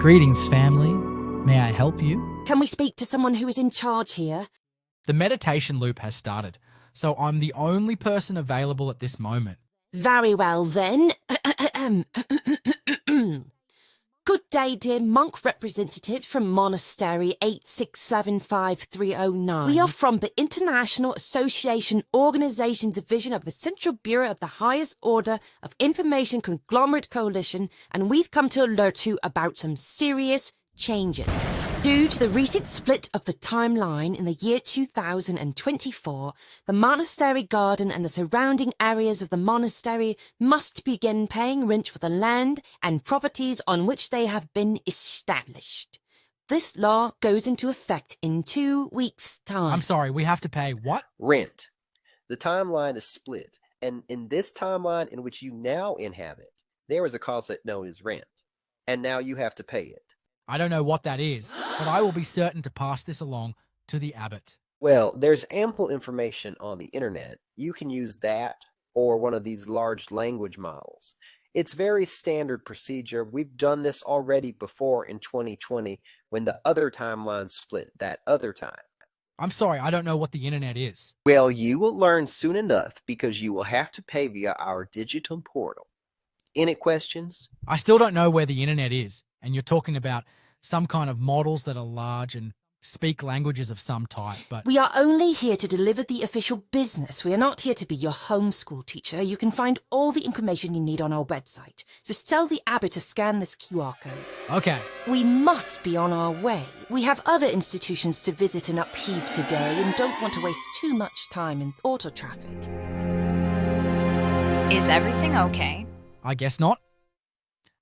Greetings, family. May I help you? Can we speak to someone who is in charge here? The meditation loop has started, so I'm the only person available at this moment. Very well then. Good day, dear monk representatives from Monastery 8675309. We are from the International Association Organization Division of the Central Bureau of the Highest Order of Information Conglomerate Coalition, and we've come to alert you about some serious changes. Due to the recent split of the timeline in the year 2024, the monastery garden and the surrounding areas of the monastery must begin paying rent for the land and properties on which they have been established. This law goes into effect in 2 weeks' time. I'm sorry, we have to pay what? Rent. The timeline is split, and in this timeline in which you now inhabit, there is a concept known as rent, and now you have to pay it. I don't know what that is, but I will be certain to pass this along to the abbot. Well, there's ample information on the internet. You can use that or one of these large language models. It's very standard procedure. We've done this already before in 2020 when the other timeline split that other time. I'm sorry, I don't know what the internet is. Well, you will learn soon enough because you will have to pay via our digital portal. Any questions? I still don't know where the internet is, and you're talking about some kind of models that are large and speak languages of some type, but... We are only here to deliver the official business. We are not here to be your homeschool teacher. You can find all the information you need on our website. Just tell the abbot to scan this QR code. Okay. We must be on our way. We have other institutions to visit and upheave today and don't want to waste too much time in auto traffic. Is everything okay? I guess not.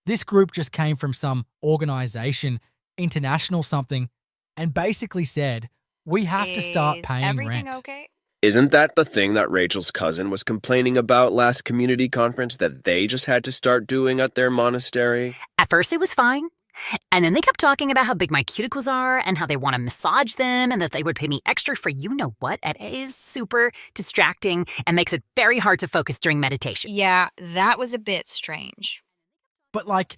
This group just came from some organization, international something, and basically said, we have to start paying everything rent. Okay? Isn't that the thing that Rachel's cousin was complaining about last community conference that they just had to start doing at their monastery? At first it was fine. And then they kept talking about how big my cuticles are and how they want to massage them and that they would pay me extra for you-know-what. It is super distracting and makes it very hard to focus during meditation. Yeah, that was a bit strange. But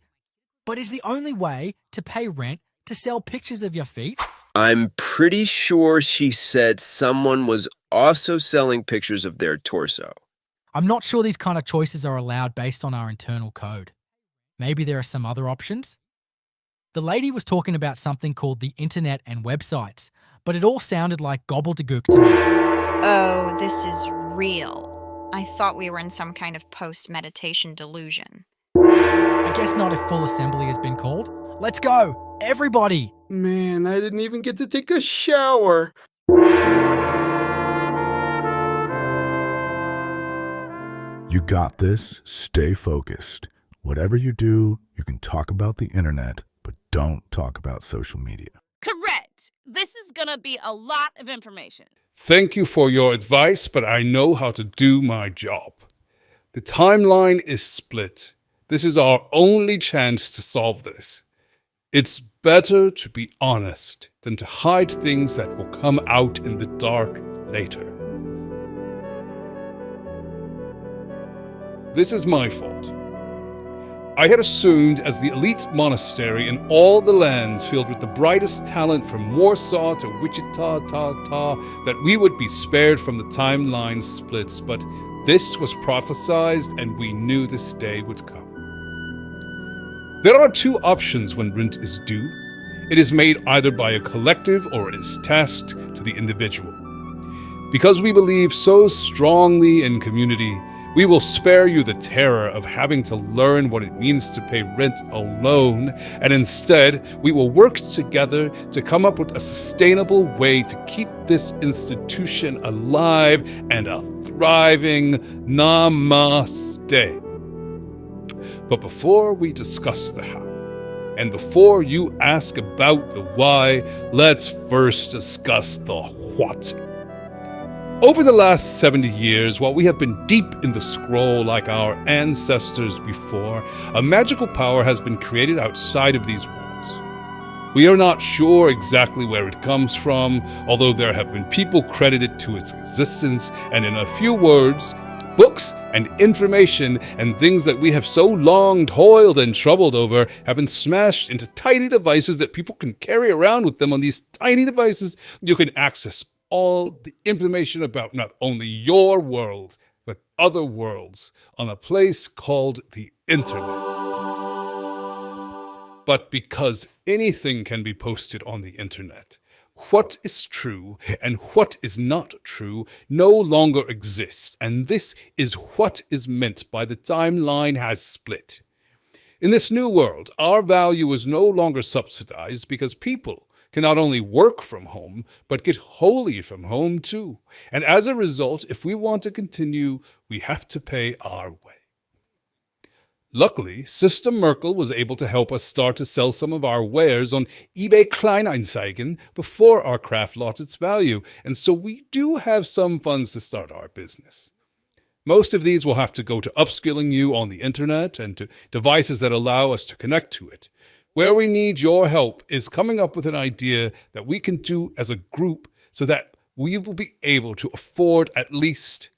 is the only way to pay rent to sell pictures of your feet? I'm pretty sure she said someone was also selling pictures of their torso. I'm not sure these kind of choices are allowed based on our internal code. Maybe there are some other options? The lady was talking about something called the internet and websites, but it all sounded like gobbledygook to me. Oh, this is real. I thought we were in some kind of post-meditation delusion. I guess not if full assembly has been called. Let's go! Everybody! Man, I didn't even get to take a shower. You got this. Stay focused. Whatever you do, you can talk about the internet, but don't talk about social media. Correct. This is gonna be a lot of information. Thank you for your advice, but I know how to do my job. The timeline is split. This is our only chance to solve this. It's better to be honest than to hide things that will come out in the dark later. This is my fault. I had assumed as the elite monastery in all the lands filled with the brightest talent from Warsaw to Wichita, that we would be spared from the timeline splits, but this was prophesized and we knew this day would come. There are two options when rent is due. It is made either by a collective or it is tasked to the individual. Because we believe so strongly in community, we will spare you the terror of having to learn what it means to pay rent alone, and instead, we will work together to come up with a sustainable way to keep this institution alive and a thriving namaste. But before we discuss the how, and before you ask about the why, let's first discuss the what. Over the last 70 years, while we have been deep in the scroll like our ancestors before, a magical power has been created outside of these walls. We are not sure exactly where it comes from, although there have been people credited to its existence, and in a few words, Books and information and things that we have so long toiled and troubled over have been smashed into tiny devices that people can carry around with them. On these tiny devices, you can access all the information about not only your world, but other worlds on a place called the internet. But because anything can be posted on the internet, what is true and what is not true no longer exists, and this is what is meant by the timeline has split. In this new world, our value is no longer subsidized because people can not only work from home, but get wholly from home too. And as a result, if we want to continue, we have to pay our way. Luckily, Sister Merkel was able to help us start to sell some of our wares on eBay Kleinanzeigen before our craft lost its value, and so we do have some funds to start our business. Most of these will have to go to upskilling you on the internet and to devices that allow us to connect to it. Where we need your help is coming up with an idea that we can do as a group so that we will be able to afford at least...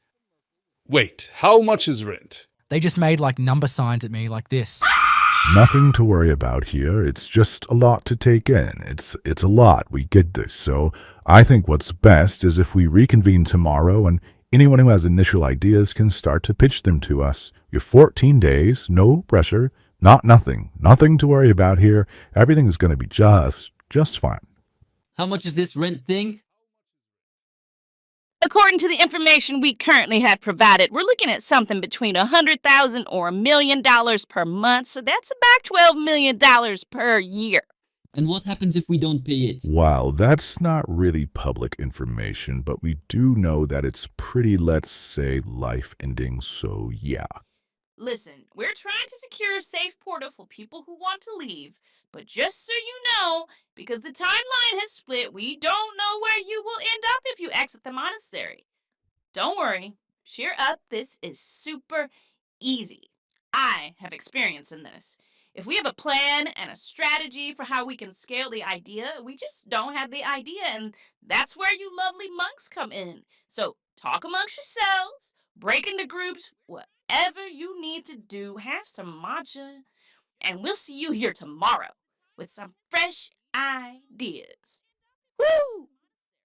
Wait, how much is rent? They just made like number signs at me like this. Nothing to worry about here. It's just a lot to take in. It's a lot. We get this. So I think what's best is if we reconvene tomorrow and anyone who has initial ideas can start to pitch them to us. Your 14 days, no pressure, nothing to worry about here. Everything is going to be just fine. How much is this rent thing? According to the information we currently have provided, we're looking at something between $100,000 or $1 million per month, so that's about $12 million per year. And what happens if we don't pay it? Wow, that's not really public information, but we do know that it's pretty, let's say, life-ending, so yeah. Listen, we're trying to secure a safe portal for people who want to leave, but just so you know, because the timeline has split, we don't know where you will end up if you exit the monastery. Don't worry, cheer up, this is super easy. I have experience in this. If we have a plan and a strategy for how we can scale the idea, we just don't have the idea, and that's where you lovely monks come in. So talk amongst yourselves, break into groups, whatever you need to do, have some matcha, and we'll see you here tomorrow with some fresh ideas. Woo!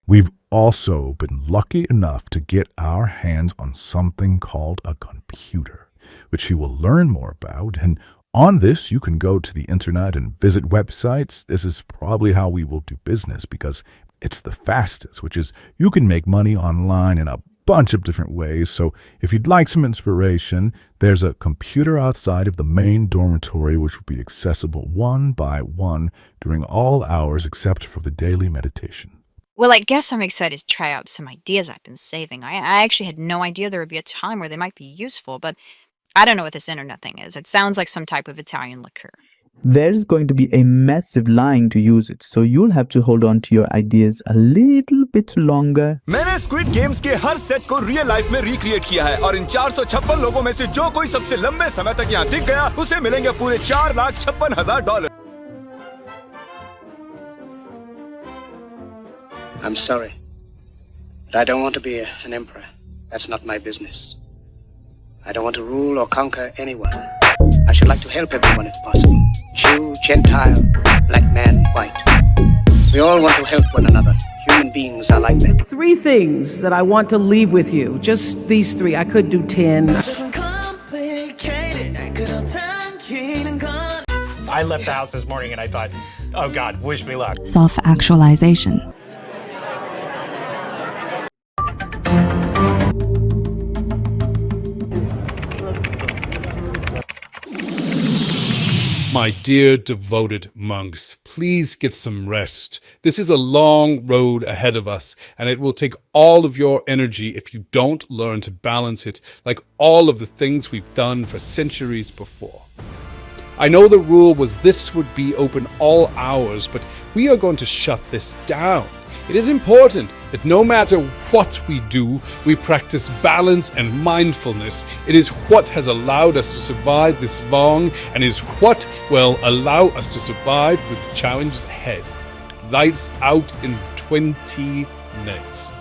We've also been lucky enough to get our hands on something called a computer, which you will learn more about, and on this, you can go to the internet and visit websites. This is probably how we will do business because it's the fastest, which is you can make money online in a bunch of different ways. So if you'd like some inspiration, there's a computer outside of the main dormitory which will be accessible one by one during all hours except for the daily meditation. Well, I guess I'm excited to try out some ideas I've been saving. I actually had no idea there would be a time where they might be useful, but I don't know what this internet thing is. It sounds like some type of Italian liqueur. There's going to be a massive line to use it, so you'll have to hold on to your ideas a little bit longer. मैंने Squid Games के हर set को real life में recreate किया है और इन 456 लोगों में से जो कोई सबसे लंबे समय तक यहाँ टिक गया उसे मिलेंगे पूरे $4,56,000. I'm sorry, but I don't want to be an emperor. That's not my business. I don't want to rule or conquer anyone. I should like to help everyone if possible. Jew, Gentile, black man, white. We all want to help one another. Human beings are like that. 3 things that I want to leave with you. Just these 3. I could do 10. I left the house this morning and I thought, oh God, wish me luck. Self-actualization. My dear devoted monks, please get some rest. This is a long road ahead of us, and it will take all of your energy if you don't learn to balance it like all of the things we've done for centuries before. I know the rule was this would be open all hours, but we are going to shut this down. It is important that no matter what we do, we practice balance and mindfulness. It is what has allowed us to survive this long and is what will allow us to survive with the challenges ahead. Lights out in 20 minutes.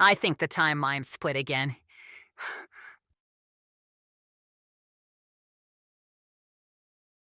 I think the timeline split again.